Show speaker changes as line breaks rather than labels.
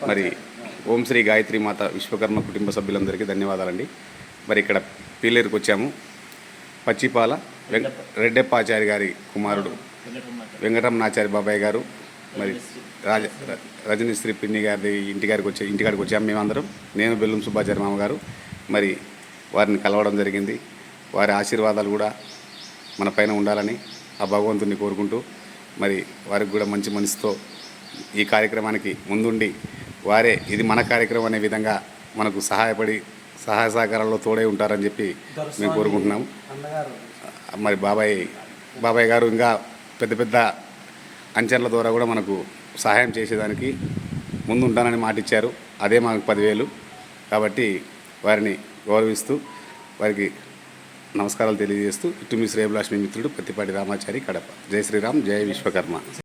మరి ఓం శ్రీ గాయత్రి మాత విశ్వకర్మ కుటుంబ సభ్యులందరికీ ధన్యవాదాలండి. మరి ఇక్కడ పీలేరుకు వచ్చాము. పచ్చిపాల రెడ్డెప్పాచారి గారి కుమారుడు వెంకటరమణాచారి బాబాయ్ గారు, మరి రజనీశ్రీ పిన్ని గారి ఇంటికాడికి వచ్చాము మేమందరం. నేను బెల్లం సుబ్బాచారి మామగారు మరి వారిని కలవడం జరిగింది. వారి ఆశీర్వాదాలు కూడా మన పైన ఉండాలని ఆ భగవంతుని కోరుకుంటూ, మరి వారికి కూడా మంచి మనసుతో ఈ కార్యక్రమానికి ముందుండి వారే ఇది మన కార్యక్రమం అనే విధంగా మనకు సహాయ సహకారాల్లో తోడై ఉంటారని చెప్పి మేము కోరుకుంటున్నాము. మరి బాబాయ్ గారు ఇంకా పెద్ద పెద్ద అంచనల ద్వారా కూడా మనకు సహాయం చేసేదానికి ముందుంటానని మాట ఇచ్చారు. అదే మాకు 10,000. కాబట్టి వారిని గౌరవిస్తూ వారికి నమస్కారాలు తెలియజేస్తూ ఇటు మీ శ్రేయభిలాష్ మీ మిత్రుడు పత్తిపాటి రామాచారి, కడప. జై శ్రీరామ్, జై విశ్వకర్మ.